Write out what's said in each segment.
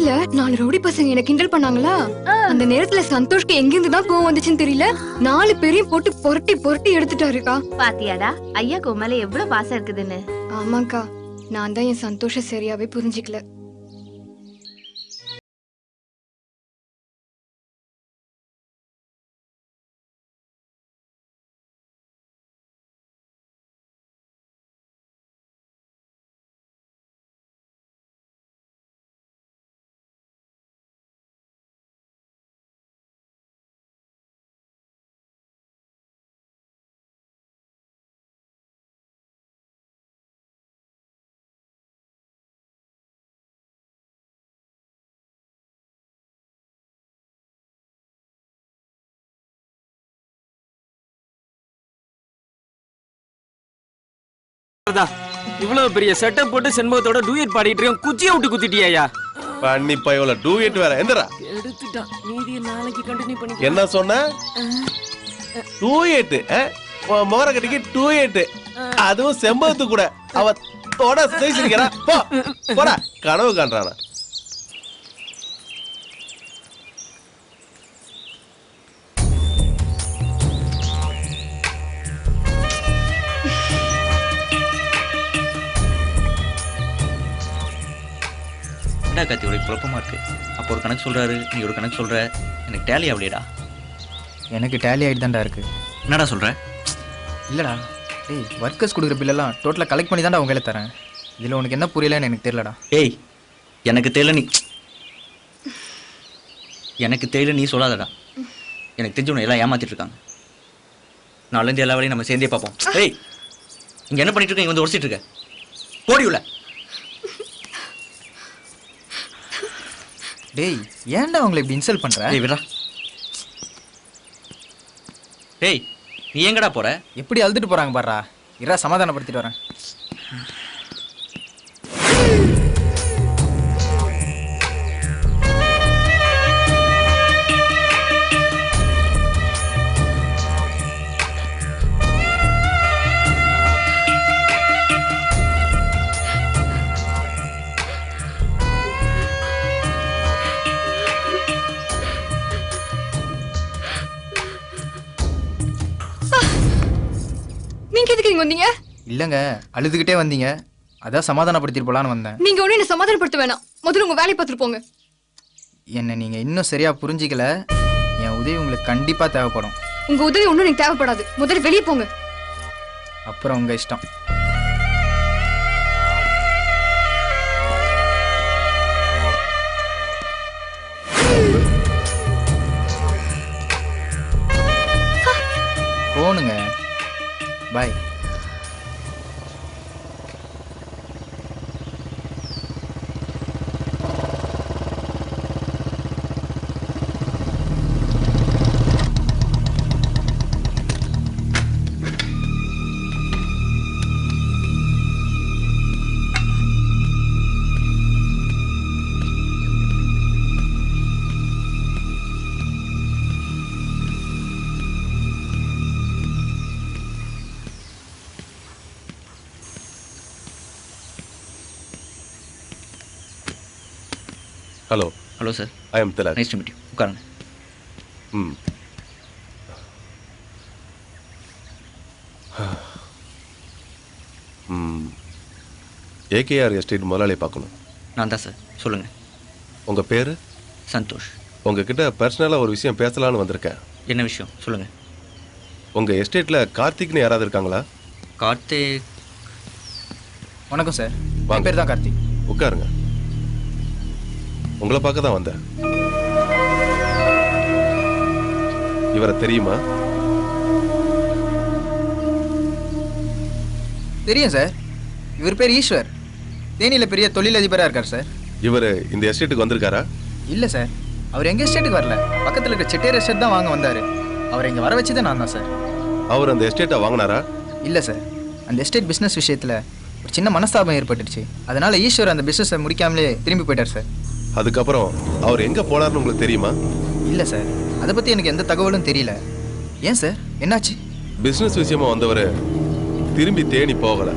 வீட்ல 4 ரவுடி பசங்க என்ன கிண்டல் பண்ணாங்களா? அந்த நேரத்துல சந்தோஷ்க்கு எங்க இருந்து தான் கோவம் வந்துச்சுன்னு தெரியல. 4 பேரையும் போட்டு புரட்டி புரட்டி எடுத்துட்டாருக்கா. பாத்தியாடா ஐயா கோமல எவ்வளவு பாசம் இருக்குதுன்னு. ஆமாக்கா, நான் தான் என் சந்தோஷம் சரியாவே புரிஞ்சிக்கல. இவ்வளவு பெரிய செட்டப் போட்டு செண்பகத்தோட டூயட் பாடிட்டு இருக்கேன், குச்சியை விட்டு குத்திட்டியா? பண்ணி பையோல டூயட் வேற எந்தடா எடுத்துட்டான். மீதியை நாளைக்கு கண்டினியூ பண்ணி. என்ன சொன்ன? டூயட் மோர கட்டிக்கு டூயட், அதுவும் செம்பகத்து கூட. அவ தோட பேசிக்கிறா. போடா, கனவு காண்றானா? கத்தி ஒரு குழப்பமா இருக்கு. அப்போ ஒரு கணக்கு சொல்றாரு, நீ ஒரு கணக்கு சொல்ற, எனக்கு டேலி ஆகலையடா. எனக்கு டேலி ஆகிட்டு தான்டா இருக்கு. என்னடா சொல்ற? இல்லைடா, டேய் ஒர்க்கர்ஸ் கொடுக்குற பில்லெல்லாம் டோட்டலாக கலெக்ட் பண்ணி தான்டா உங்களை தரேன். இதில் உனக்கு என்ன புரியலன்னு எனக்கு தெரியலடா. ஏய், எனக்கு தெரியல நீ சொல்லாதடா. எனக்கு தெரிஞ்சவனை எல்லாம் ஏமாத்திட்டு இருக்காங்க. நாளைந்து எல்லா வேலையும் நம்ம சேர்ந்தே பார்ப்போம். ஏய், இங்கே என்ன பண்ணிட்டு இருக்க? இங்கே வந்து உடச்சிட்டு இருக்க. போடி உள்ள. டேய், ஏன்டா உங்களை இப்படி இன்சல்ட் பண்ற? டேய் விடா. டேய், நீ எங்கடா போற? எப்படி அழுதுட்டு போறாங்க பாருடா. இரா சமாதானப்படுத்திட்டு வரேன். நீங்க எதுக்கு இங்க வந்தீங்க? இல்லங்க, அழுதுகிட்டே வந்தீங்க, அதான் சமாதானப்படுத்திட்டு போலான்னு வந்தேன். நீங்க ஒண்ணு என்ன சமாதானப்படுத்த வேணாம். முதல்ல உங்க வேலையை பார்த்துட்டு போங்க. என்ன நீங்க இன்னும் சரியா புரிஞ்சிக்கல. என் உதவி உங்களுக்கு கண்டிப்பா தேவைப்படும். உங்க உதவி ஒண்ணும் எனக்கு தேவைப்படாது. முதல்ல வெளியே போங்க. அப்புறம் உங்க இஷ்டம். போனுங்க. Bye. Hello. Hello sir. I am Tilak. Nice to meet you. உட்காருங்க. ஏகேஆர் எஸ்டேட் முதலாளியை பார்க்கணும். நான் தான் சார். சொல்லுங்கள். உங்கள் பேர்? சந்தோஷ். உங்ககிட்ட பர்சனலாக ஒரு விஷயம் பேசலான்னு வந்திருக்கேன். என்ன விஷயம் சொல்லுங்கள். உங்கள் எஸ்டேட்டில் கார்த்திக்னு யாராவது இருக்காங்களா? கார்த்திக். வணக்கம் சார். வாங்க. பேர் தான் கார்த்திக். உட்காருங்க. உங்களை பார்க்க தான் வந்தேன். இவரை தெரியுமா? தெரியும் சார். இவர் பேர் ஈஸ்வர். தேனியில் பெரிய தொழிலதிபராக இருக்கார் சார். இவர் இந்த எஸ்டேட்டுக்கு வந்திருக்காரா? இல்லை சார், அவர் எங்கள் எஸ்டேட்டுக்கு வரல. பக்கத்தில் இருக்க செட்டியார் எஸ்டேட் தான் வாங்க வந்தார். அவர் இங்கே வர வச்சதே நான் தான் சார். அவர் அந்த எஸ்டேட்டை வாங்கினாரா? இல்லை சார், அந்த எஸ்டேட் பிஸ்னஸ் விஷயத்தில் ஒரு சின்ன மனஸ்தாபம் ஏற்பட்டுச்சு. அதனால் ஈஸ்வர் அந்த பிஸ்னஸை முடிக்காமலே திரும்பி போயிட்டார் சார். அதுக்கப்புறம் அவர் எங்கே போனார்னு உங்களுக்கு தெரியுமா? இல்லை சார், அதை பற்றி எனக்கு எந்த தகவலும் தெரியல. ஏன் சார், என்னாச்சு? பிஸ்னஸ் விஷயமா வந்தவர் திரும்பி தேனி போகலை.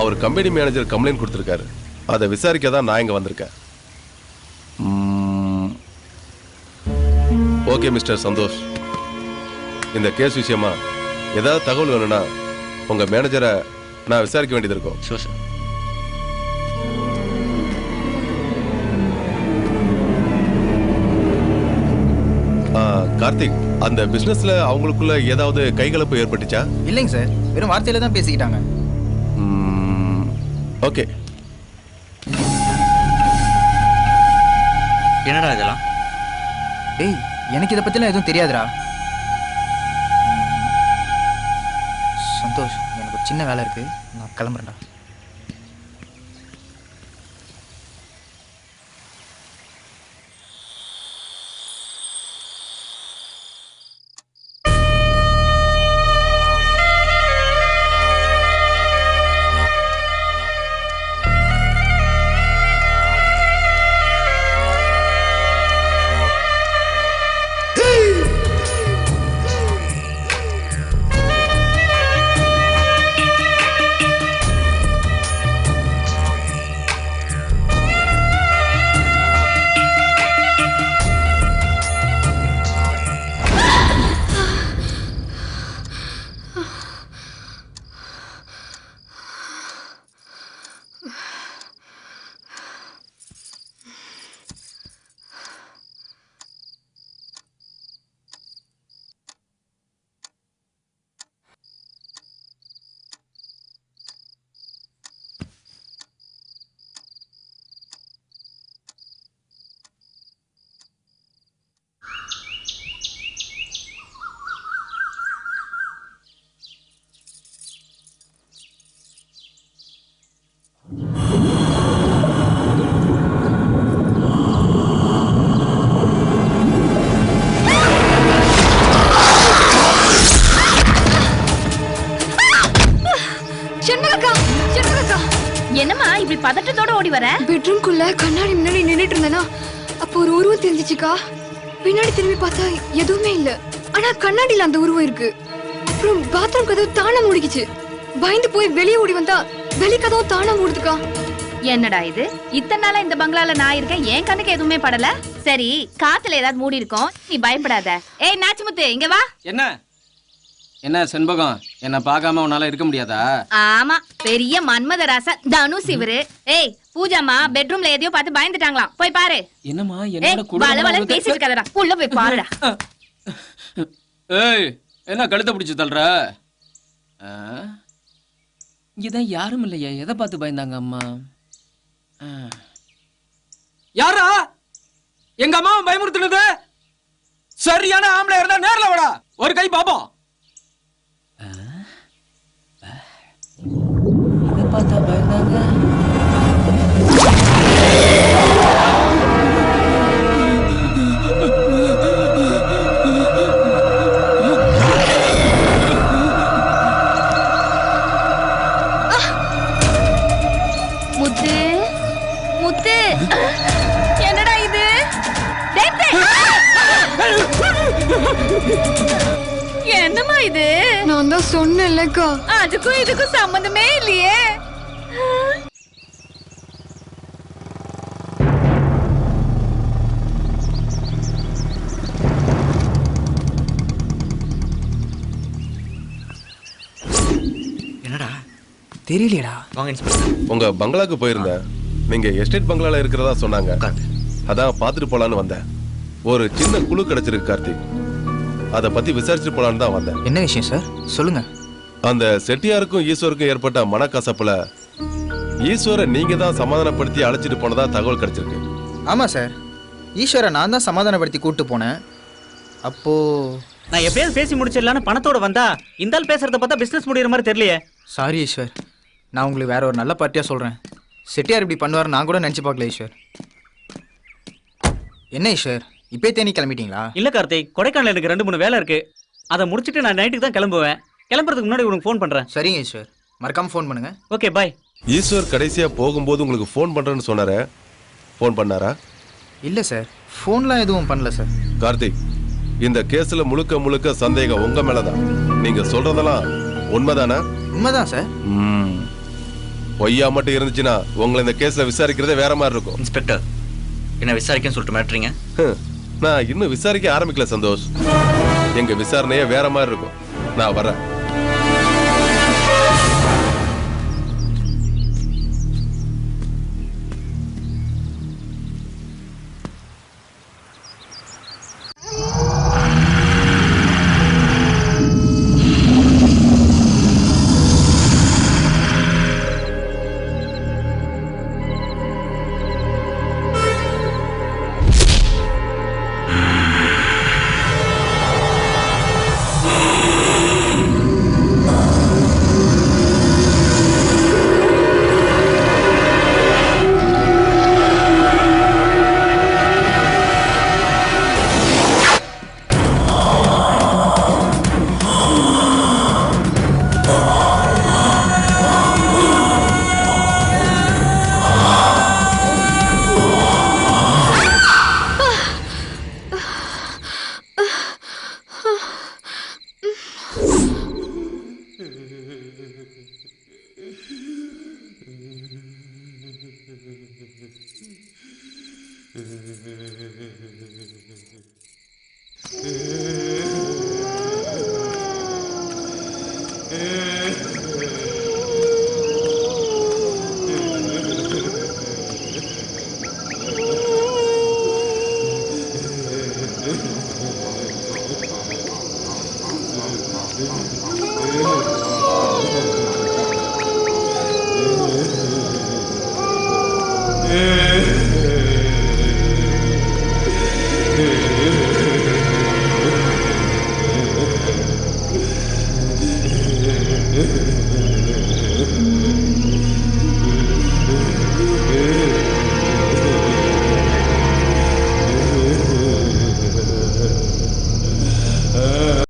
அவர் கம்பெனி மேனேஜர் கம்ப்ளைண்ட் கொடுத்துருக்காரு. அதை விசாரிக்க தான் நான் இங்கே வந்திருக்கேன். ஓகே மிஸ்டர் சந்தோஷ், இந்த கேஸ் விஷயமா ஏதாவது தகவல் வேணும்னா உங்க மேனேஜரை நான் விசாரிக்க வேண்டியது இருக்கும். Sure sir. கார்த்திக், அந்த பிசினஸ்ல அவங்களுக்குள்ள ஏதாவது கைகலப்பு ஏற்பட்டுச்சா? இல்லைங்க சார், வெறும் வார்த்தையில தான் பேசிக்கிட்டாங்க. ஓகே. என்னடா இதெல்லாம்? டேய், எனக்கு இதை பத்திலாம் எதுவும் தெரியாதுடா. சந்தோஷ், எனக்கு ஒரு சின்ன வேலை இருக்கு, நான் கிளம்புறேன்டா. என்னம்மா இப்படி பதட்டத்தோட ஓடி வர? பெட்ரூம்குள்ள கண்ணாடி முன்னாடி நின்னுட்டு இருந்தேனா, அப்போ ஒரு உருவம் தெரிஞ்சிச்சுக்கா. பின்னாடி திரும்பி பார்த்தா எதுவுமே இல்ல, ஆனா கண்ணாடியில அந்த உருவம் இருக்கு. அப்புறம் பாத்ரூம் கதவு தானா மூடிக்குச்சு. பயந்து போய் வெளியே ஓடி வந்தா வெளி கதவு தானா மூடுதுக்கா. என்னடா இது, இத்தனை நாளா இந்த பங்களால நான் இருக்கேன், என் கண்ணுக்கு எதுவுமே படல. சரி, காத்துல ஏதாவது மூடி இருக்கும், நீ பயப்படாத. ஏய் நாச்சிமுத்து, இங்க வா. என்ன செண்பகம், என்ன பார்க்காம உன்னால இருக்க முடியாதா? ஆமா, பெரிய மன்மத ராச தனுஷ் இவரு. ஏய் பூஜாமா பெட்ரூம்ல எதையோ பார்த்து பயந்துட்டாங்களாம், போய் பாரு. என்னம்மா ஏய் என்னோட கூட வளவளன்னு பேசிட்டு இருக்காதடா, உள்ள போய் பாருடா. ஏய், என்ன கழுத்தை பிடிச்சு தள்ளுற? இங்கதான் யாரும் இல்லையா, எதை பார்த்து பயந்தாங்க அம்மா? யாரா எங்க அம்மாவை பயமுறுத்துனது? சரியான ஆம்பளை இருந்தா நேர்ல வாடா, ஒரு கை பாப்போம். எதை பார்த்தா பயந்தாங்க? முத்து முத்து, என்னடா இது? என்னம்மா இது? நான் தான் சொன்னேன்லக்கா, அதுக்கும் இதுக்கும் சம்பந்தமே இல்லையே. என்னடா தெரியலையடா. வாங்க இன்ஸ்பெக்டர். உங்க பங்களாக்கு போயிருந்தேன், நீங்க எஸ்டேட் பங்களால இருக்கிறதா சொன்னாங்க. உட்காருங்க. அதான் பார்த்துட்டு போலான்னு வந்தேன். ஒரு சின்ன குழு கிடைச்சிருக்கு கார்த்திக், அதை பத்தி விசாரிச்சுட்டு போலான்னு தான் வந்தேன். என்ன விஷயம் சார், சொல்லுங்க. அந்த செட்டியாருக்கும் ஈஸ்வருக்கும் ஏற்பட்ட மனக்கசப்புல ஈஸ்வரை நீங்க தான் சமாதானப்படுத்தி அழைச்சிட்டு போனதா தகவல் கிடைச்சிருக்கு. ஆமா சார், ஈஸ்வரை நான் தான் சமாதானப்படுத்தி கூப்பிட்டு போனேன். அப்போ நான் எப்பயாவது பேசி முடிச்சிடலான்னு பணத்தோட வந்தா இந்த ஆள் பேசுறத பார்த்தா பிசினஸ் முடிகிற மாதிரி தெரியலையே. சாரி ஈஸ்வர், நான் உங்களுக்கு வேற ஒரு நல்ல பார்ட்டியா சொல்றேன். செட்டியார் இப்படி பண்ணுவார் நான் கூட நினைச்சு பார்க்கல ஈஸ்வர். என்ன ஈஸ்வர், இப்பே தேனி கிளம்பிட்டீங்களா? இல்ல கார்த்திக், கொடைக்கானல் எனக்கு 2-3 வேலை இருக்கு, அதை முடிச்சிட்டு நான் நைட்டுக்கு தான் கிளம்புவேன். கிளம்புறதுக்கு முன்னாடி உனக்கு ஃபோன் பண்றேன். சரிங்க ஈஸ்வர், மறக்காம ஃபோன் பண்ணுங்க. Okay bye. ஈஸ்வர் கடைசியா போகும்போது உங்களுக்கு ஃபோன் பண்றேன்னு சொன்னாரு, ஃபோன் பண்ணாரா? இல்ல சார், ஃபோன்லாம் எதுவும் பண்ணல சார். கார்த்திக், இந்த கேஸ்ல முழுக்க முழுக்க சந்தேகம் உங்க மேலதான். நீங்க சொல்றதெல்லாம் உண்மைதானா? உண்மைதான் சார். பொய்யா மட்டும் இருந்துச்சுன்னா உங்களை இந்த கேஸ்ல விசாரிக்கிறதே வேற மாதிரி இருக்கும். இன்ஸ்பெக்டர், என்ன விசாரிக்கன்னு சொல்லிட்டு மிரட்டுறீங்க? நான் இன்னும் விசாரிக்க ஆரம்பிக்கல சந்தோஷ். எங்க விசாரணையே வேற மாதிரி இருக்கும். நான் வரேன்.